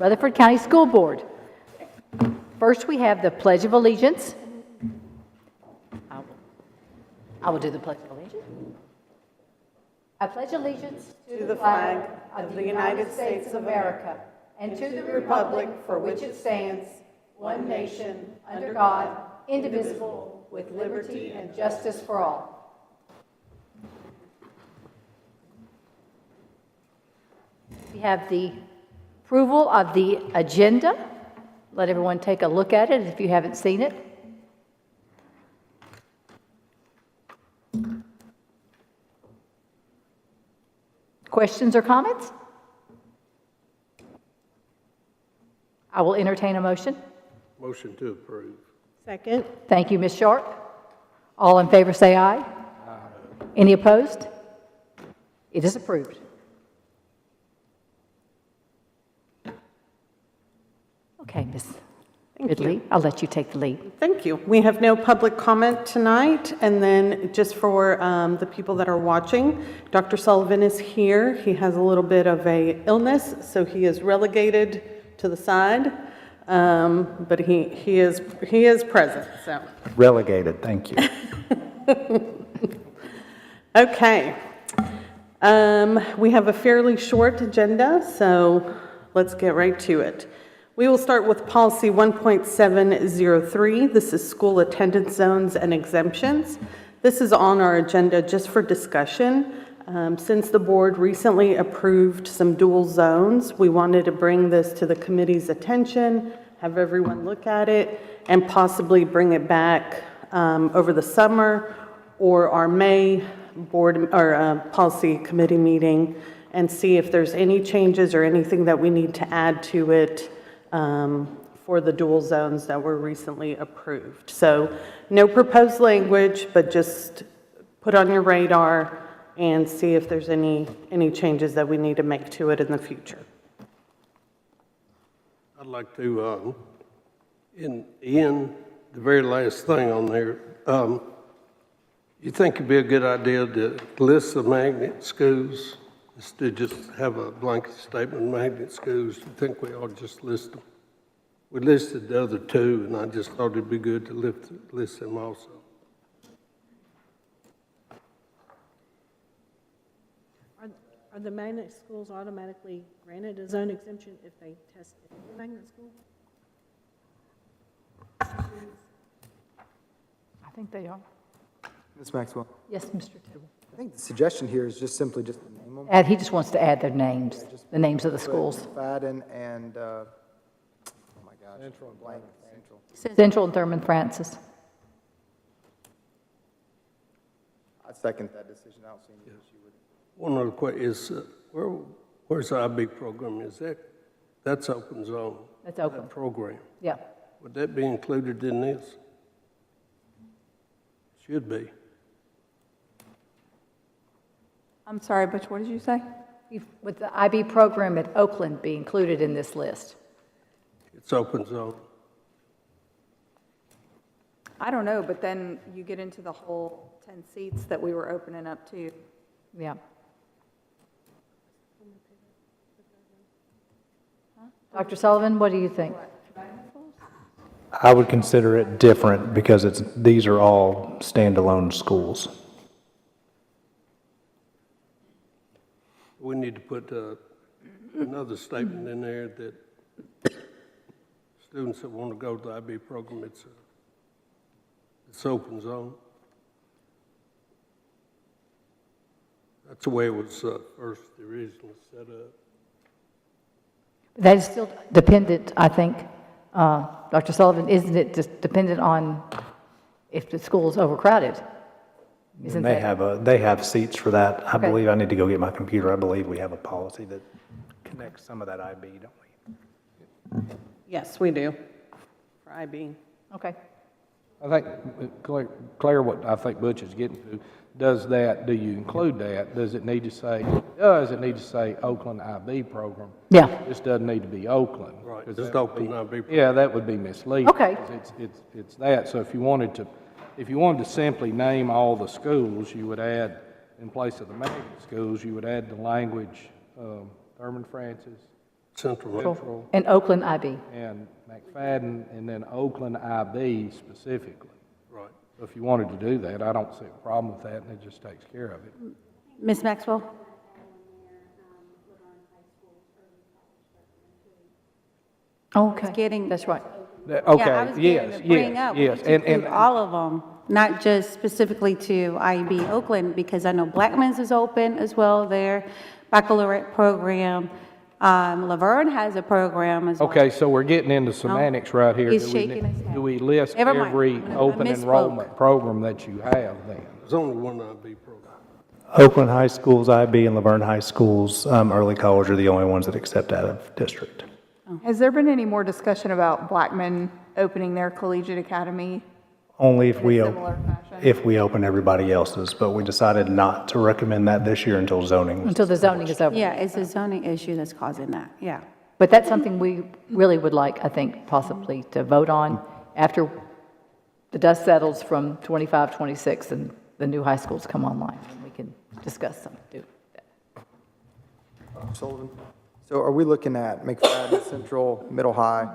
Rutherford County School Board. First, we have the Pledge of Allegiance. I will do the Pledge of Allegiance. I pledge allegiance to the flag of the United States of America and to the republic for which it stands, one nation, under God, indivisible, with liberty and justice for all. We have the approval of the agenda. Let everyone take a look at it if you haven't seen it. Questions or comments? I will entertain a motion. Motion to approve. Second. Thank you, Ms. Sharp. All in favor say aye. Aye. Any opposed? It is approved. Okay, Ms. Ridley, I'll let you take the lead. Thank you. We have no public comment tonight. And then just for the people that are watching, Dr. Sullivan is here. He has a little bit of a illness, so he is relegated to the side. But he is present. So Relegated, thank you. okay. We have a fairly short agenda, so let's get right to it. We will start with policy 1.703. This is school attendance zones and exemptions. This is on our agenda just for discussion. Since the board recently approved some dual zones, we wanted to bring this to the committee's attention, have everyone look at it, and possibly bring it back over the summer or our May board or policy committee meeting and see if there's any changes or anything that we need to add to it for the dual zones that were recently approved. So no proposed language, but just put on your radar and see if there's any changes that we need to make to it in the future. I'd like to, in the very last thing on there, you think it'd be a good idea to list the magnet schools instead of just have a blanket statement of magnet schools? You think we ought to just list them? We listed the other two, and I just thought it'd be good to list them also. Are the magnet schools automatically granted a zone exemption if they test in the magnet school? I think they are. Ms. Maxwell, Yes, Mr. Tibble. I think the suggestion here is just simply just to name them. And he just wants to add their names, the names of the schools. Fadden and, oh my gosh. Central. Blank, Central. Central and Thurman Francis. I second that decision. I don't see any issue with it. One other question is, where's the IB program? That's open zone? That's open. That program. Yeah. Would that be included in this? Should be. I'm sorry, Butch, what did you say? Would the IB program at Oakland be included in this list? It's open zone. I don't know, but then you get into the whole 10 seats that we were opening up to. Yeah. Dr. Sullivan, what do you think? I would consider it different because these are all standalone schools. We need to put another statement in there that students that want to go to the IB program, it's open zone. That's the way it was first originally set up. That is still dependent, I think, Dr. Sullivan, isn't it just dependent on if the school is overcrowded? Isn't They that? they have seats for that. I Okay. believe, I need to go get my computer. I believe we have a policy that connects some of that IB, don't we? Yes, we do, for IB. Okay. I think, Claire, what I think Butch is getting to, do you include that? Does it need to say Oakland IB program? Yeah. This doesn't need to be Oakland. Right, 'cause just that would Oakland be- IB program. Yeah, that would be misleading. Okay. 'Cause It's that, so if you wanted to simply name all the schools, you would add, in place of the magnet schools, you would add the language, Thurman Francis, Central. And Oakland IB. and McFadden, and then Oakland IB specifically. Right. So if you wanted to do that, I don't see a problem with that, and it just takes care of it. Ms. Maxwell? Okay, getting- that's right. Yeah, I was Okay, getting yes, to bring yes, up, we yes, need to and, include all of them, not just specifically to IB Oakland, because I know Blackman's is open as well there, baccalaureate program. Laverne has a program as well. okay, so we're getting into semantics right here. He's Do we shaking his head. Do we list Never mind. every I open misspoke. enrollment program that you have then? There's only one IB program. Oakland High Schools IB and Laverne High Schools early college are the only ones that accept out of district. Has there been any more discussion about Blackman opening their collegiate academy? Only if In a we, similar fashion? if we open everybody else's, but we decided not to recommend that this year until zoning. Until the zoning is over. Yeah, it's a zoning issue that's causing that, yeah. But that's something we really would like, I think, possibly to vote on after the dust settles from 25, 26, and the new high schools come online. And we can discuss some, do that. Sullivan? So are we looking at McFadden Central, Middle High,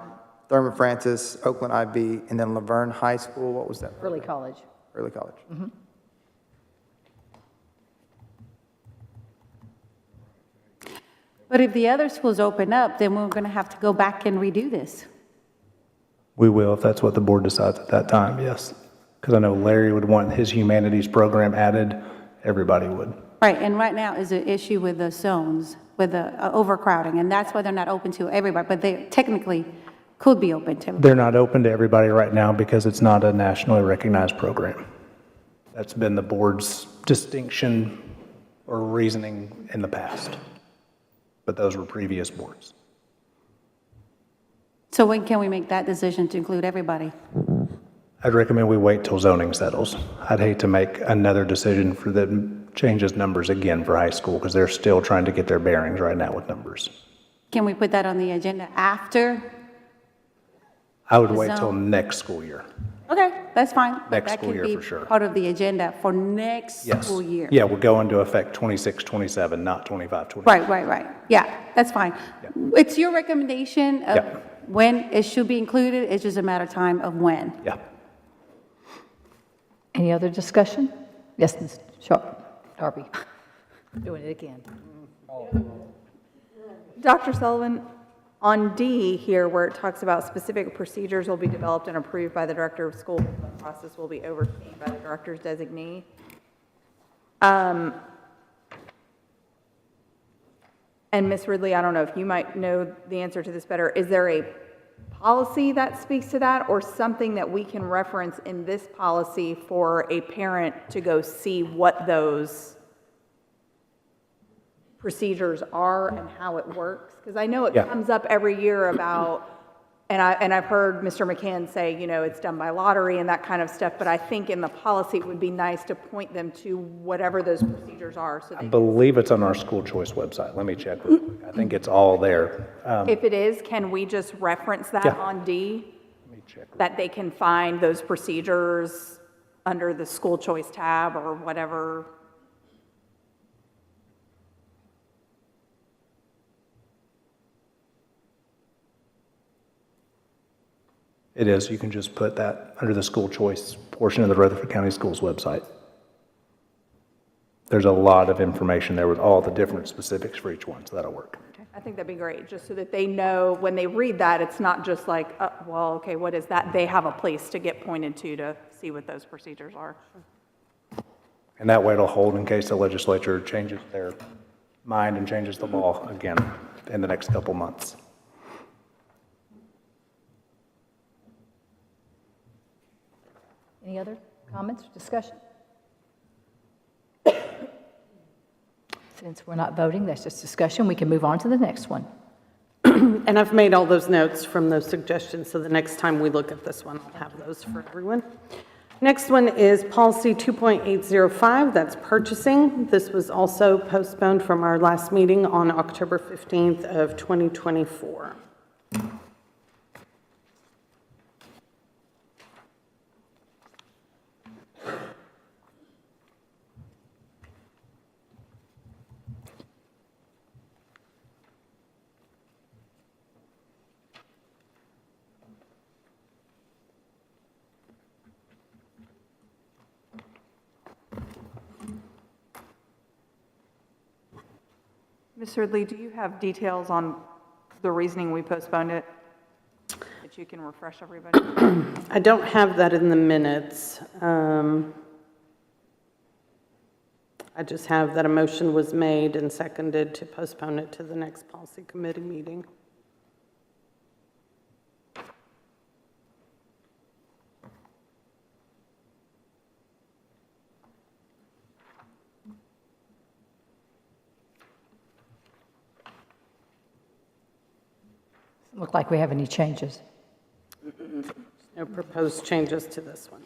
Thurman Francis, Oakland IB, and then Laverne High School? What was that? Early college. Early college. But if the other schools open up, then we're going to have to go back and redo this. We will, if that's what the board decides at that time, yes. Because I know Larry would want his humanities program added, everybody would. Right, and right now is an issue with the zones, with the overcrowding, and that's why they're not open to everybody, but they technically could be open to. They're not open to everybody right now because it's not a nationally recognized program. That's been the board's distinction or reasoning in the past. But those were previous boards. So when can we make that decision to include everybody? I'd recommend we wait till zoning settles. I'd hate to make another decision for that changes numbers again for high school because they're still trying to get their bearings right now with numbers. Can we put that on the agenda after? I would The wait till zone. next school year. Okay, that's fine. But Next that school could year be for sure. Part of the agenda for next Yes. school year. Yeah, will go into effect 26, 27, not 25, 26. Right. Yeah, that's fine. It's your recommendation of Yeah. when it should be included, it's just a matter of time of when. Yeah. Any other discussion? Yes, Ms. Darby. Doing it again. Dr. Sullivan, on D here, where it talks about specific procedures will be developed and approved by the director of school, the process will be overseen by the director's designee. And Ms. Ridley, I don't know if you might know the answer to this better. Is there a policy that speaks to that or something that we can reference in this policy for a parent to go see what those procedures are and how it works? Because I know it Yeah. comes up every year about, and I've heard Mr. McCann say, you know, it's done by lottery and that kind of stuff, but I think in the policy it would be nice to point them to whatever those procedures are so I they, believe it's on our school choice website. Let me check real quick. I think it's all there. if it is, can we just reference that Yeah. on D? Let me check. That they can find those procedures under the school choice tab or whatever? It is. You can just put that under the school choice portion of the Rutherford County Schools website. There's a lot of information there with all the different specifics for each one, so that'll work. I think that'd be great, just so that they know when they read that, it's not just like, well, okay, what is that? They have a place to get pointed to see what those procedures are. And that way it'll hold in case the legislature changes their mind and changes the law again in the next couple months. Any other comments or discussion? Since we're not voting, that's just discussion, we can move on to the next one. And I've made all those notes from those suggestions, so the next time we look at this one, I'll have those for everyone. Next one is policy 2.805, that's purchasing. This was also postponed from our last meeting on October 15th of 2024. Ms. Ridley, do you have details on the reasoning we postponed it? That you can refresh everybody? I don't have that in the minutes. I just have that a motion was made and seconded to postpone it to the next policy committee meeting. Look like we have any changes. No proposed changes to this one.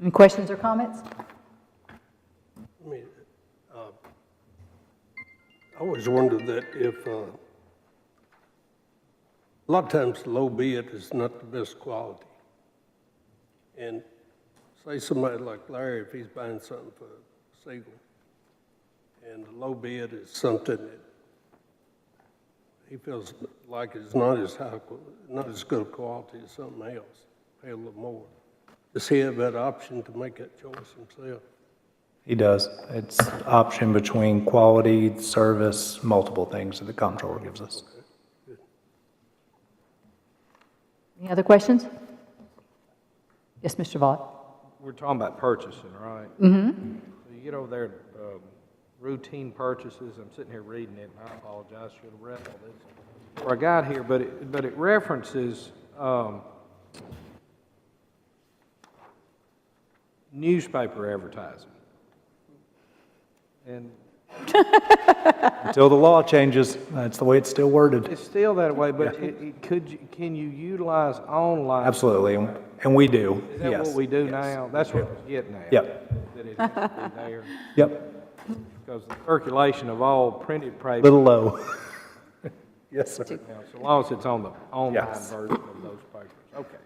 Any questions or comments? I mean, I always wondered that if, a lot of times low bid is not the best quality. And say somebody like Larry, if he's buying something for Siegel, and the low bid is something that he feels like it's not as not as good a quality as something else, pay a little more. Does he have that option to make that choice himself? He does. It's option between quality, service, multiple things that the comptroller gives us. Any other questions? Yes, Mr. Vaught. We're talking about purchasing, right? Mm-hmm. So you get over there, routine purchases, I'm sitting here reading it, and I apologize, should have read all this before I got here, but it references newspaper advertising. And Until the law changes, that's the way it's still worded. it's still that way, but can you utilize online? Absolutely, and we do, Is that yes. what we do now? That's what I was getting at. Yep. That it has to be there, Yep, because the circulation of all printed paper, little low. Yes, sir. so long as it's on the online Yes. version of those papers. Okay.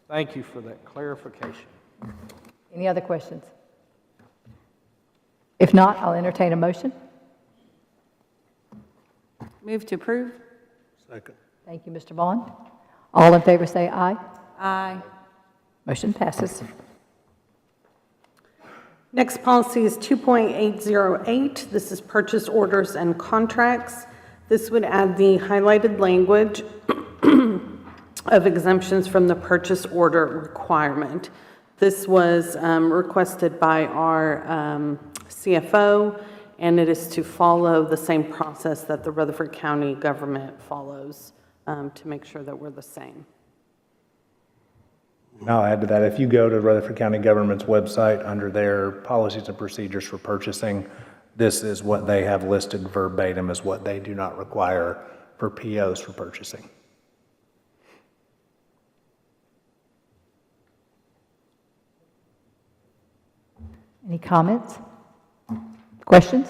Thank you for that clarification. Any other questions? If not, I'll entertain a motion. Move to approve? Second. Thank you, Mr. Vaughn. All in favor say aye. Aye. Motion passes. Next policy is 2.808. This is purchase orders and contracts. This would add the highlighted language of exemptions from the purchase order requirement. This was requested by our CFO, and it is to follow the same process that the Rutherford County government follows to make sure that we're the same. I'll add to that, if you go to Rutherford County Government's website, under their policies and procedures for purchasing, this is what they have listed verbatim as what they do not require for POs for purchasing. Any comments? Questions?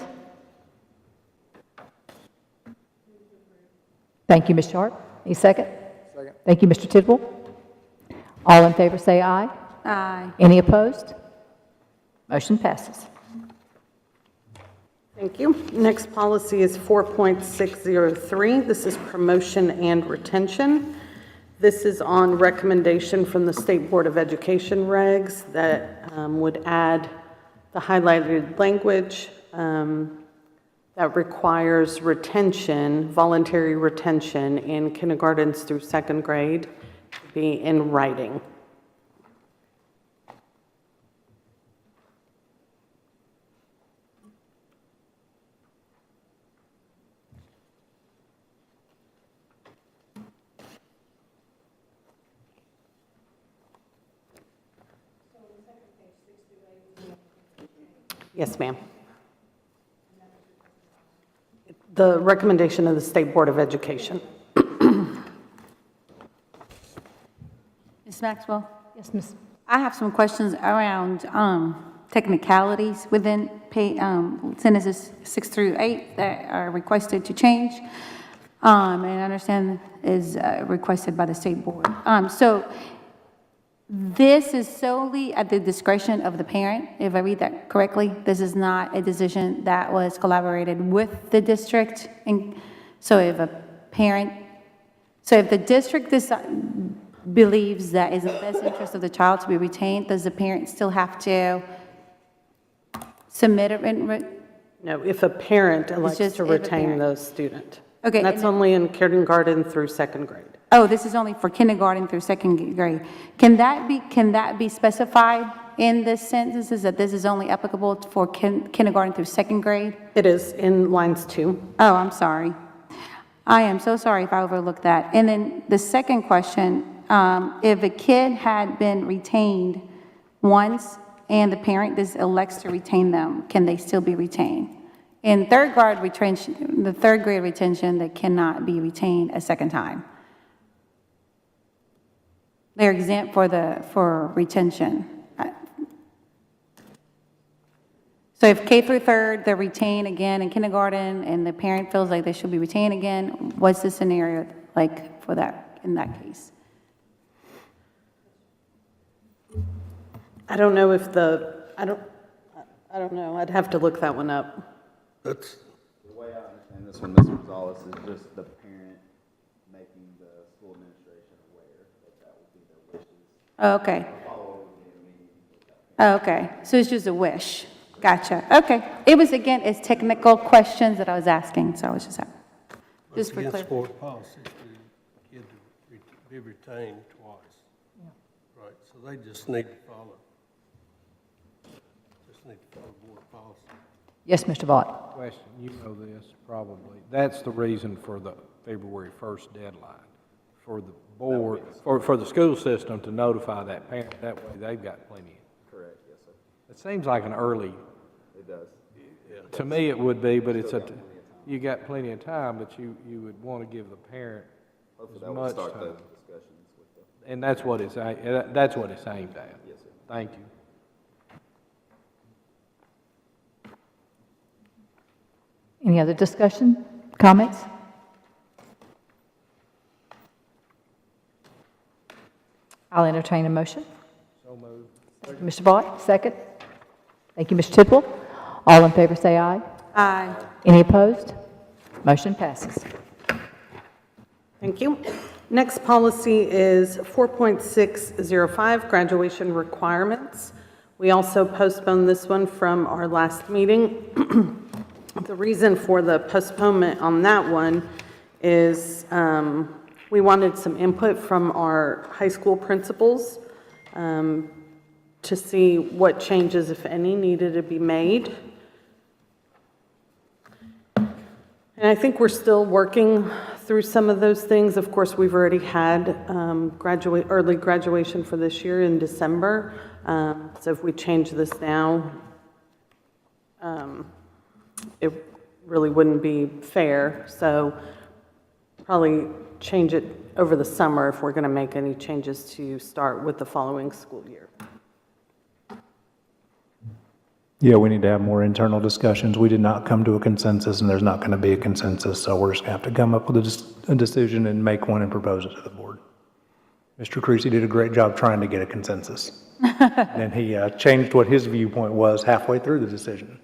Thank you, Ms. Sharp. Any second? Second. Thank you, Mr. Tidwell. All in favor say aye. Aye. Any opposed? Motion passes. Thank you. Next policy is 4.603. This is promotion and retention. This is on recommendation from the State Board of Education regs that would add the highlighted language that requires retention, voluntary retention in kindergartens through second grade to be in writing. Yes, ma'am. The recommendation of the State Board of Education. Ms. Maxwell? Yes, Ms. I have some questions around technicalities within sentences 6 through 8 that are requested to change, and I understand is requested by the State Board. So this is solely at the discretion of the parent, if I read that correctly. This is not a decision that was collaborated with the district. And so if the district believes that is in the best interest of the child to be retained, does the parent still have to submit a written No, if a parent elects just to if a retain parent. the student. Okay, And that's and then- only in kindergarten through second grade. Oh, this is only for kindergarten through second grade. Can that be specified in this sentence, is that this is only applicable for kindergarten through second grade? It is in lines 2. Oh, I'm sorry. I am so sorry if I overlooked that. And then the second question, if a kid had been retained once and the parent just elects to retain them, can they still be retained? In third grade retention, the third grade retention, they cannot be retained a second time. They're exempt for retention. So if K through third, they're retained again in kindergarten, and the parent feels like they should be retained again, what's the scenario like for that, in that case? I don't know if I don't know. I'd have to look that one up. That's, The way I understand this one, Mr. Gonzalez, is just the parent making the school administration aware that would be their wishes. Oh, okay. Oh, okay, so it's just a wish. Gotcha, okay. It was, again, it's technical questions that I was asking, so I was just it's for against clear. board policy for the kid to be retained twice. Right, so they just need to follow. Just need to follow board policy. Yes, Mr. Vaught? Question, you know this probably. That's the reason for the February 1st deadline, for the board, for the school system to notify that parent. That way they've got plenty. Correct, yes, sir. It seems like an early, It does. to me it would be, but you got plenty of time, but you would want to give the parent Hopefully as that will much start time. those discussions with the, And that's what it's aimed at. yes, sir. Thank you. Any other discussion, comments? I'll entertain a motion. So moved. Thank you, Mr. Vaught, second. Thank you, Ms. Tipple. All in favor, say aye. Aye. Any opposed? Motion passes. Thank you. Next policy is 4.605, graduation requirements. We also postponed this one from our last meeting. The reason for the postponement on that one is we wanted some input from our high school principals to see what changes, if any, needed to be made. And I think we're still working through some of those things. Of course, we've already had early graduation for this year in December. So if we change this now, it really wouldn't be fair. So probably change it over the summer if we're going to make any changes to start with the following school year. Yeah, we need to have more internal discussions. We did not come to a consensus, and there's not going to be a consensus, so we're just going to have to come up with a decision and make one and propose it to the board. Mr. Creasy did a great job trying to get a consensus. And he changed what his viewpoint was halfway through the decision.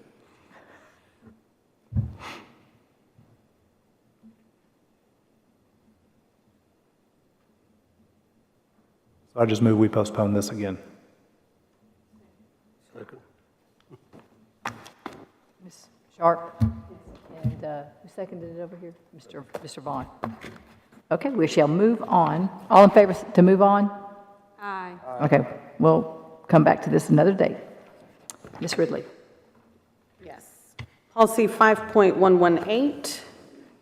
So I just move we postpone this again. Second. Ms. Sharp? And who seconded it over here? Mr. Vaughn. Okay, we shall move on. All in favor to move on? Aye. Okay, we'll come back to this another day. Ms. Ridley? Yes. Policy 5.118,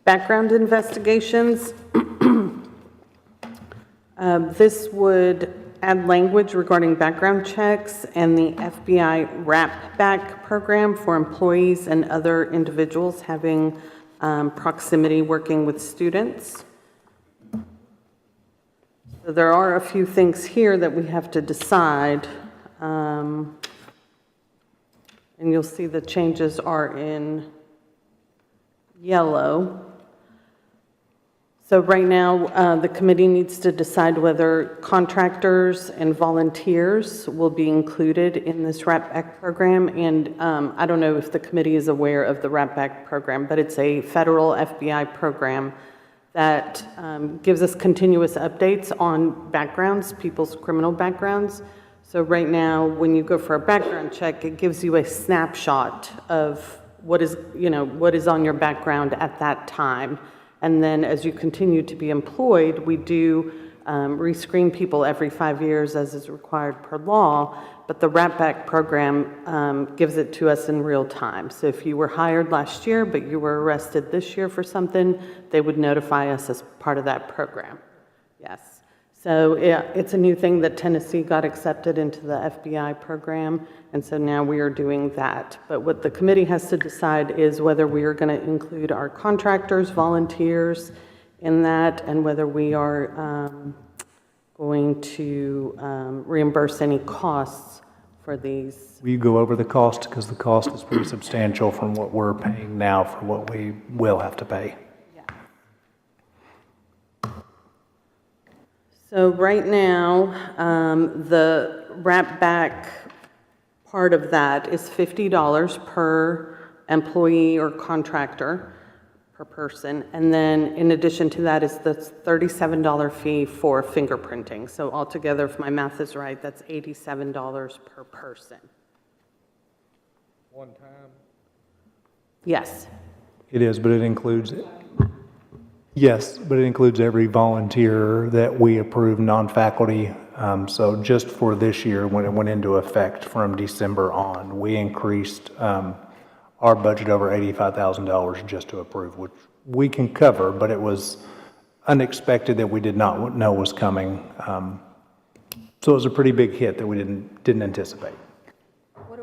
background investigations. This would add language regarding background checks and the FBI RAP back program for employees and other individuals having proximity working with students. So there are a few things here that we have to decide. And you'll see the changes are in yellow. So right now, the committee needs to decide whether contractors and volunteers will be included in this RAP-BAC program. And I don't know if the committee is aware of the RAP-BAC program, but it's a federal FBI program that gives us continuous updates on backgrounds, people's criminal backgrounds. So right now, when you go for a background check, it gives you a snapshot of what is, what is on your background at that time. And then as you continue to be employed, we do rescreen people every 5 years as is required per law, but the Wrap Back program gives it to us in real time. So if you were hired last year, but you were arrested this year for something, they would notify us as part of that program. Yes. So yeah, it's a new thing that Tennessee got accepted into the FBI program, and so now we are doing that. But what the committee has to decide is whether we are going to include our contractors, volunteers in that, and whether we are going to reimburse any costs for these. Will you go over the cost? Because the cost is pretty substantial from what we're paying now for what we will have to pay. So right now, the Wrap Back part of that is $50 per employee or contractor per person. And then in addition to that is the $37 fee for fingerprinting. So altogether, if my math is right, that's $87 per person. One time? Yes. It is, but it includes, yes, but it includes every volunteer that we approve, non-faculty. So just for this year, when it went into effect from December on, we increased our budget over $85,000 just to approve, which we can cover, but it was unexpected that we did not know was coming. So it was a pretty big hit that we didn't anticipate. What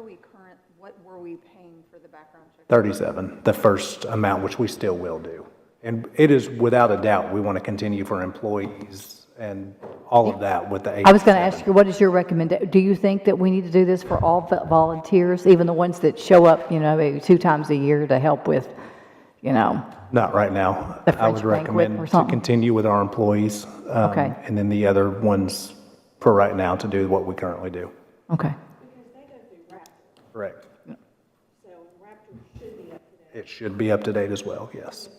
were we paying for the background check? 37, the first amount, which we still will do. And it is without a doubt, we want to continue for employees and all of that with the 87. I was going to ask you, what is your recommendation? Do you think that we need to do this for all volunteers, even the ones that show up, maybe 2 times a year to help with, Not right now. The I would French banquet recommend or to something? continue with our employees. Okay. And then the other ones for right now to do what we currently do. Okay. Correct. So Raptor should be up to date. It should be up to date as well, yes.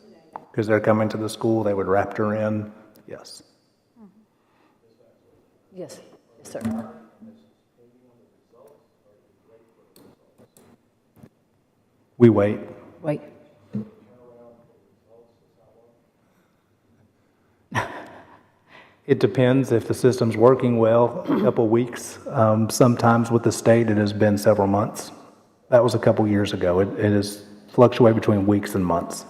Because they're coming to the school, they would Raptor in, yes. Yes, yes, sir. We wait. Wait. It depends if the system's working well, a couple weeks. Sometimes with the state, it has been several months. That was a couple years ago. It has fluctuated between weeks and months.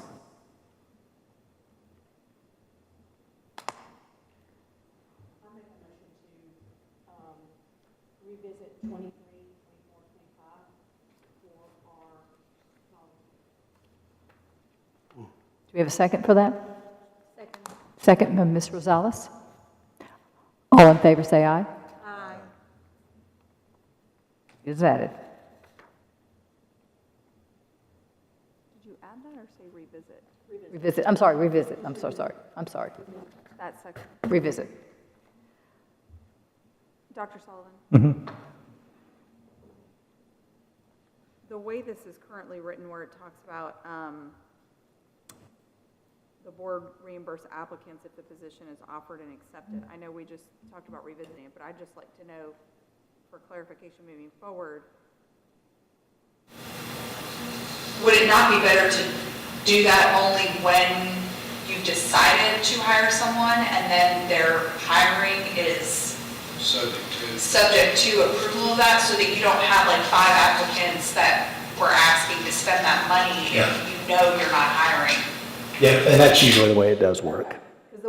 Revisit 23, 24, 25 for our Do we have a second for that? Second by Ms. Rosales. All in favor, say aye. Aye. It is added. Did you add that or say revisit? Revisit, I'm sorry, revisit. I'm so sorry. I'm sorry. That section. Revisit. Dr. Sullivan? Mm-hmm. The way this is currently written, where it talks about the board reimburse applicants if the position is offered and accepted. I know we just talked about revisiting it, but I'd just like to know, for clarification moving forward. Would it not be better to do that only when you've decided to hire someone and then their hiring is subject to approval of that, so that you don't have like 5 applicants that we're asking to spend that money if you know you're not hiring? Yeah, and that's usually the way it does work.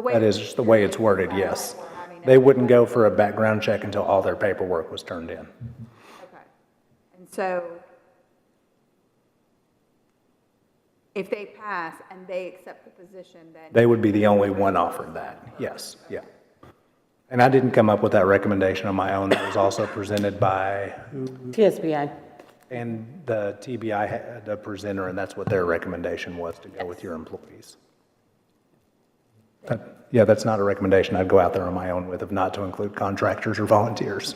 That is just the way it's worded, yes. They wouldn't go for a background check until all their paperwork was turned in. Okay. And so if they pass and they accept the position, then. They would be the only one offered that, yes, yeah. And I didn't come up with that recommendation on my own. That was also presented by, TSBI. and the TBI had the presenter, and that's what their recommendation was, to go with your employees. Yeah, that's not a recommendation I'd go out there on my own with, of not to include contractors or volunteers.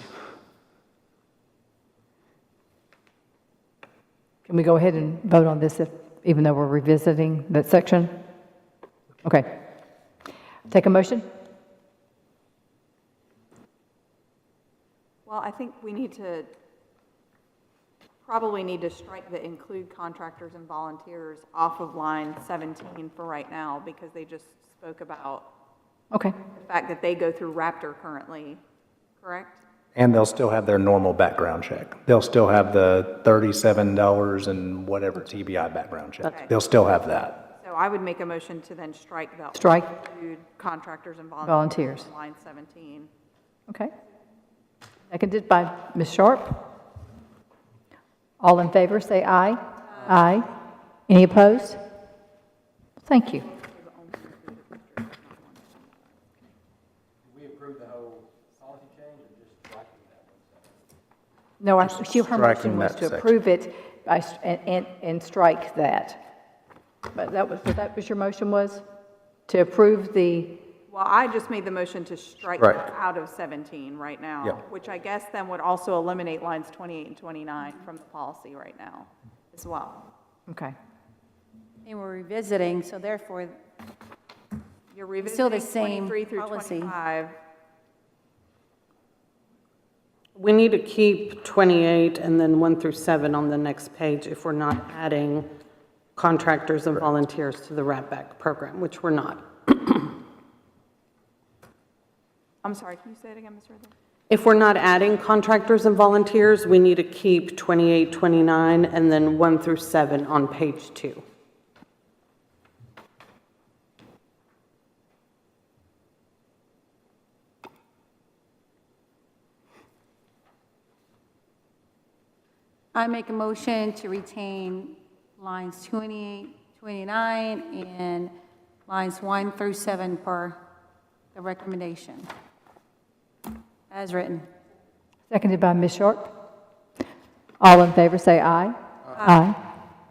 Can we go ahead and vote on this, even though we're revisiting that section? Okay. Take a motion? Well, I think we need to probably need to strike the include contractors and volunteers off of line 17 for right now, because they just spoke about Okay, the fact that they go through Raptor currently, correct? And they'll still have their normal background check. They'll still have the $37 and whatever TBI background check. They'll still have that. So I would make a motion to then strike the. Strike. Include contractors and Volunteers. volunteers. on Line 17. okay. Seconded by Ms. Sharp. All in favor, say aye. Aye. Any opposed? Thank you. No, her motion Striking was that to section. approve it by, and strike that. But that was your motion was? To approve the, Well, I just made the motion to strike Right. that out of 17 right now, Yep. which I guess then would also eliminate lines 28 and 29 from the policy right now as well. okay. And we're revisiting, so therefore, You're Still the revisiting same 23 through policy. 25. We need to keep 28 and then 1 through 7 on the next page if we're not adding contractors and volunteers to the RATBAC program, which we're not. I'm sorry, can you say it again, Ms. Ridley? If we're not adding contractors and volunteers, we need to keep 28, 29, and then 1 through 7 on page 2. I make a motion to retain lines 28, 29, and lines 1 through 7 per the recommendation, as written. Seconded by Ms. Sharp. All in favor, say aye. Aye.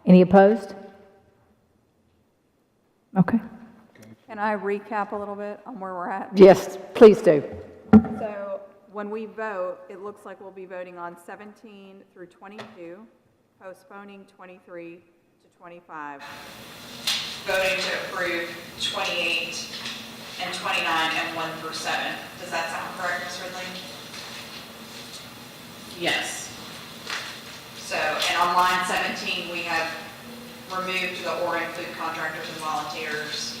Any opposed? Okay. Can I recap a little bit on where we're at? Yes, please do. So when we vote, it looks like we'll be voting on 17 through 22, postponing 23 to 25. Voting to approve 28 and 29 and 1 through 7. Does that sound correct, Ms. Ridley? Yes. So, and on line 17, we have removed the or include contractors and volunteers.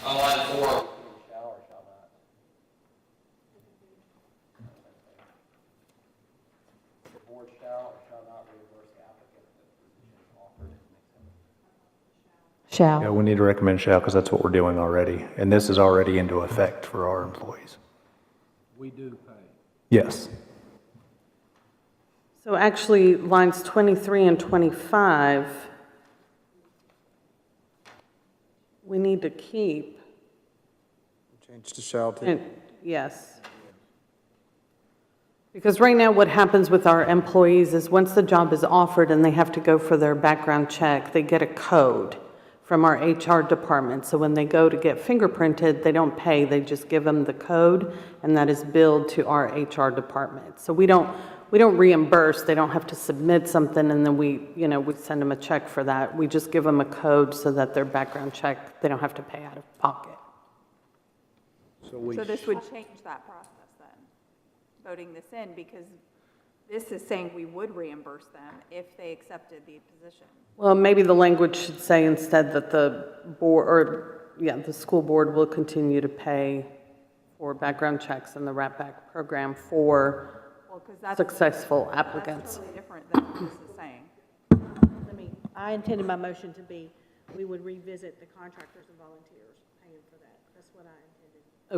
On line 4. The board shall or shall not reimburse the applicant if the position is offered and makes Shall. Yeah, we need to recommend shall because that's what we're doing already. And this is already into effect for our employees. We do pay. Yes. So actually, lines 23 and 25, we need to keep. Change to shall to. And- Yes. Because right now, what happens with our employees is once the job is offered and they have to go for their background check, they get a code from our HR department. So when they go to get fingerprinted, they don't pay, they just give them the code, and that is billed to our HR department. So we don't reimburse, they don't have to submit something, and then we send them a check for that. We just give them a code so that their background check, they don't have to pay out of pocket. So this would change that process then, voting this in, because this is saying we would reimburse them if they accepted the position. Well, maybe the language should say instead that the the school board will continue to pay for background checks in the RATBAC program for Well, because that's successful applicants. totally different than what this is saying. I intended my motion to be, we would revisit the contractors and volunteers paying for that. That's what I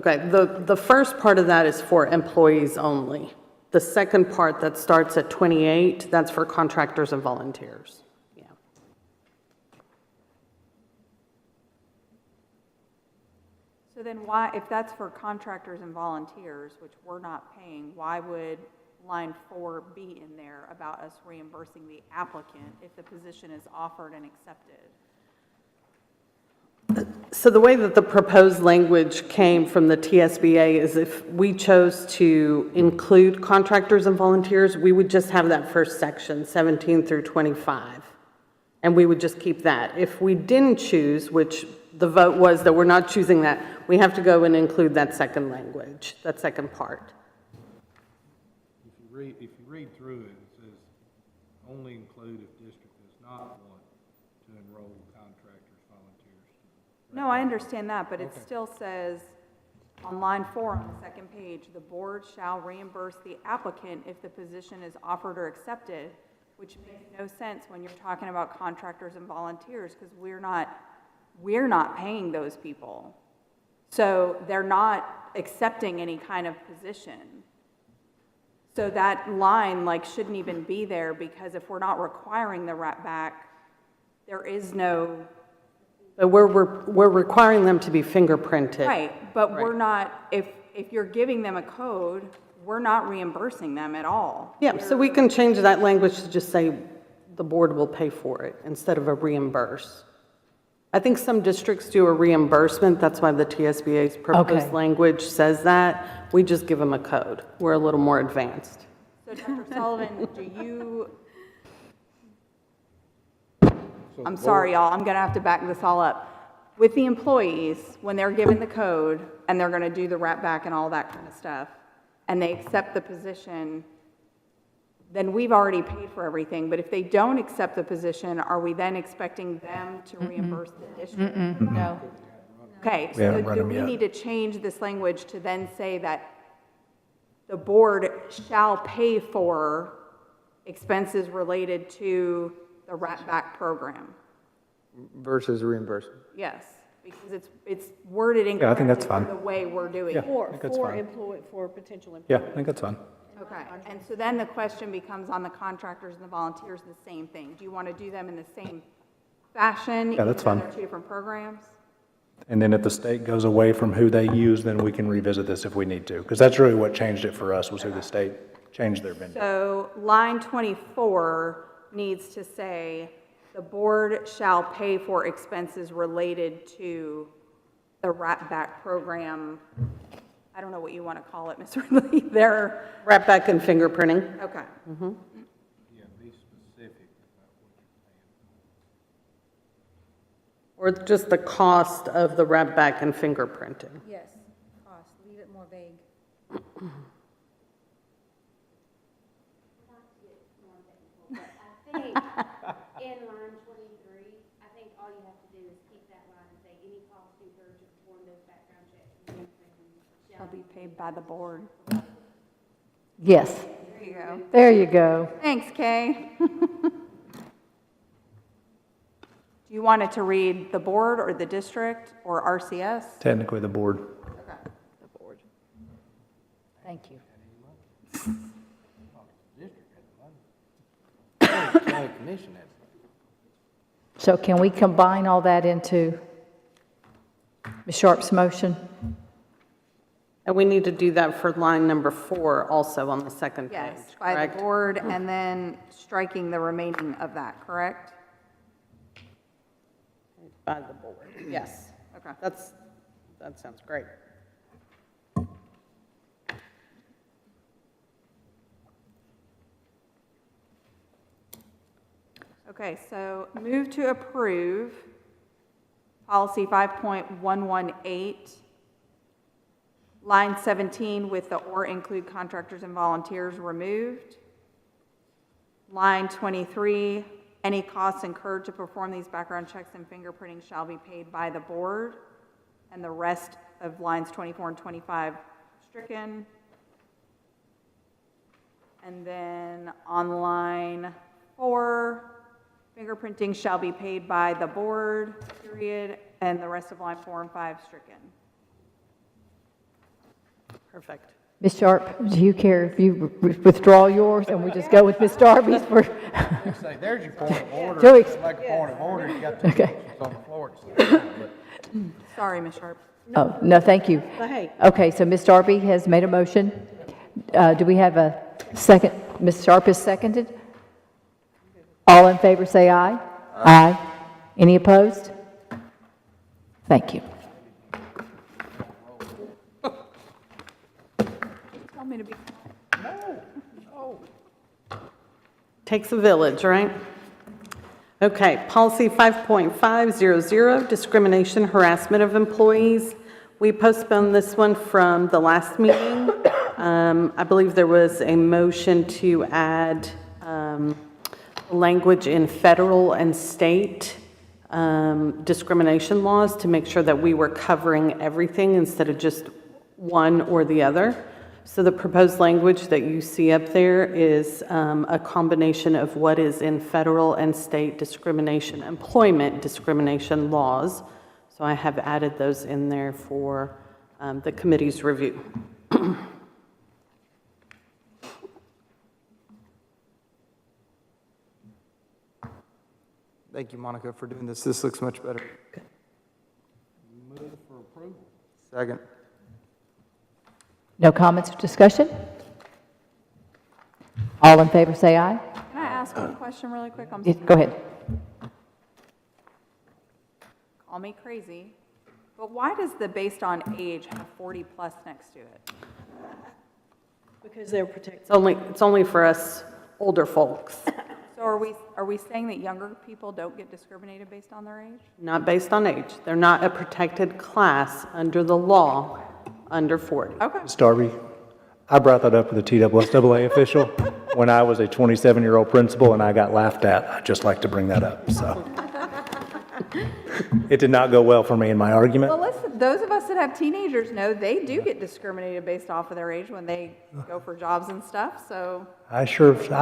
intended. Okay, the first part of that is for employees only. The second part that starts at 28, that's for contractors and volunteers. Yeah. So then why, if that's for contractors and volunteers, which we're not paying, why would line 4 be in there about us reimbursing the applicant if the position is offered and accepted? So the way that the proposed language came from the TSBA is if we chose to include contractors and volunteers, we would just have that first section, 17 through 25. And we would just keep that. If we didn't choose, which the vote was that we're not choosing that, we have to go and include that second language, that second part. If you read through it, it says, only include if district does not want to enroll contractors, volunteers. No, I understand that, but it still says on line 4 on the second page, the board shall reimburse the applicant if the position is offered or accepted, which makes no sense when you're talking about contractors and volunteers, because we're not paying those people. So they're not accepting any kind of position. So that line like shouldn't even be there, because if we're not requiring the rep back, there is no. But we're requiring them to be fingerprinted. Right, but we're not, if you're giving them a code, we're not reimbursing them at all. Yeah, so we can change that language to just say the board will pay for it instead of a reimburse. I think some districts do a reimbursement, that's why the TSBA's proposed Okay. language says that. We just give them a code. We're a little more advanced. So Dr. Sullivan, I'm sorry, y'all, I'm gonna have to back this all up. With the employees, when they're given the code and they're gonna do the wrap back and all that kind of stuff, and they accept the position, then we've already paid for everything. But if they don't accept the position, are we then expecting them to reimburse the district? No. Okay, We haven't so run do them we yet. need to change this language to then say that the board shall pay for expenses related to the wrap back program? Versus reimbursement. Yes, because it's worded Yeah, I think that's incorrectly fine. the way we're doing Yeah. it. For, think that's for fine. employee, for potential Yeah, employees. I think that's fine. Okay, and so then the question becomes on the contractors and the volunteers, the same thing. Do you want to do them in the same fashion? Yeah, that's even though fine. they're two different programs? And then if the state goes away from who they use, then we can revisit this if we need to. Because that's really what changed it for us, was who the state changed their vendor. So line 24 needs to say, the board shall pay for expenses related to the wrap back program. I don't know what you want to call it, Ms. Ridley, they're, Wrap back and fingerprinting. okay. Yeah, be specific about what you're paying. Or just the cost of the wrap back and fingerprinting. Yes, cost, leave it more vague. I think in line 23, I think all you have to do is keep that line and say, any cost incurred to perform those background checks and fingerprinting Shall be paid by the board. Yes, There you go. there you go. Thanks, Kay. Do you want it to read the board or the district or RCS? Technically, the board. The board. Thank you. County commission has money. So can we combine all that into Ms. Sharp's motion? And we need to do that for line number 4 also on the second page, Yes, by the correct? board, and then striking the remaining of that, correct? By the board, yes. Okay. That sounds great. Okay, so move to approve policy 5.118, line 17 with the or include contractors and volunteers removed. Line 23, any costs incurred to perform these background checks and fingerprinting shall be paid by the board. And the rest of lines 24 and 25 stricken. And then on line 4, fingerprinting shall be paid by the board, period, and the rest of line 4 and 5 stricken. Perfect. Ms. Sharp, do you care if you withdraw yours and we just go with Ms. Darby's for? Say, there's your point of order. To ex- Make a point of order, you got two Okay. votes on the floor. at the same time, but- Sorry, Ms. Sharp. Oh, no, thank you. But hey, Okay, so Ms. Darby has made a motion. Do we have a second? Ms. Sharp has seconded. All in favor, say aye. Aye. Any opposed? Thank you. Tell me to be. Takes a village, right? Okay, policy 5.500, discrimination, harassment of employees. We postponed this one from the last meeting. I believe there was a motion to add language in federal and state discrimination laws to make sure that we were covering everything instead of just one or the other. So the proposed language that you see up there is a combination of what is in federal and state discrimination, employment discrimination laws. So I have added those in there for the committee's review. Thank you, Monica, for doing this. This looks much better. Move for approval. Second. No comments or discussion? All in favor, say aye. Can I ask one question really quick? I'm Yeah, go ahead. Call me crazy, but why does the based on age have 40 plus next to it? Because they're protected. It's only for us older folks, So are we saying that younger people don't get discriminated based on their age? not based on age. They're not a protected class under the law under 40. Okay. Ms. Darby, I brought that up with the TSSAA official when I was a 27-year-old principal and I got laughed at. I'd just like to bring that up, so. It did not go well for me in my argument. Well, listen, those of us that have teenagers know they do get discriminated based off of their age when they go for jobs and stuff, so. I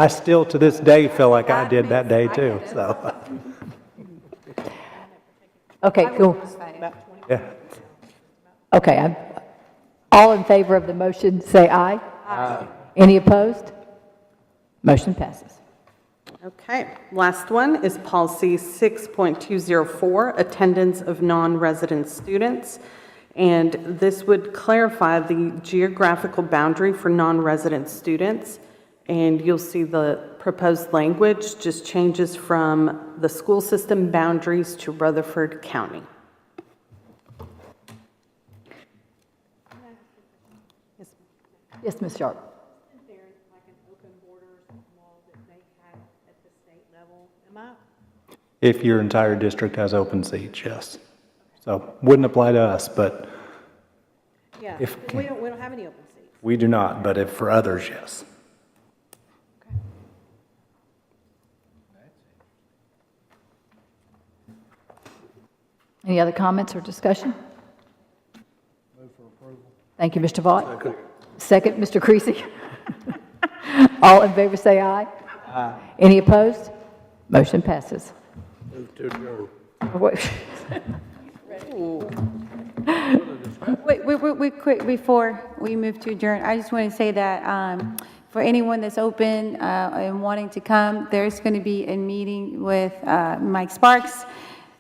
still to this day feel like I That did that day makes- I too, get it. so. Okay, cool. Yeah. Okay, all in favor of the motion, say aye. Aye. Any opposed? Motion passes. Okay, last one is policy 6.204, attendance of non-resident students. And this would clarify the geographical boundary for non-resident students. And you'll see the proposed language just changes from the school system boundaries to Rutherford County. Yes, Ms. Sharp. Is there like an open borders law that they have at the state level? Am I? If your entire district has open seats, yes. So wouldn't apply to us, but Yeah, If- we don't have any open seats. we do not, but if for others, yes. Any other comments or discussion? Move for approval. Thank you, Mr. Vaught. Second, Mr. Creasy. All in favor, say aye. Aye. Any opposed? Motion passes. Move to adjourn. Wait. Wait, quick, before we move to adjourn, I just want to say that for anyone that's open and wanting to come, there's going to be a meeting with Mike Sparks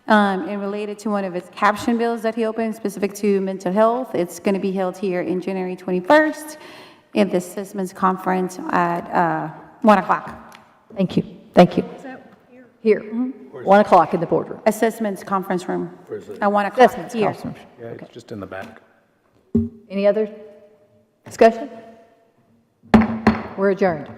and related to one of his caption bills that he opened specific to mental health. It's going to be held here in January 21st at the Sisman's Conference at 1 o'clock. Thank you. Thank you. Here, 1 o'clock in the boardroom. Assessments Conference Room Where's it? at 1 o'clock Assessments here. conference. Yeah, it's just in the back. Any other discussion? We're adjourned.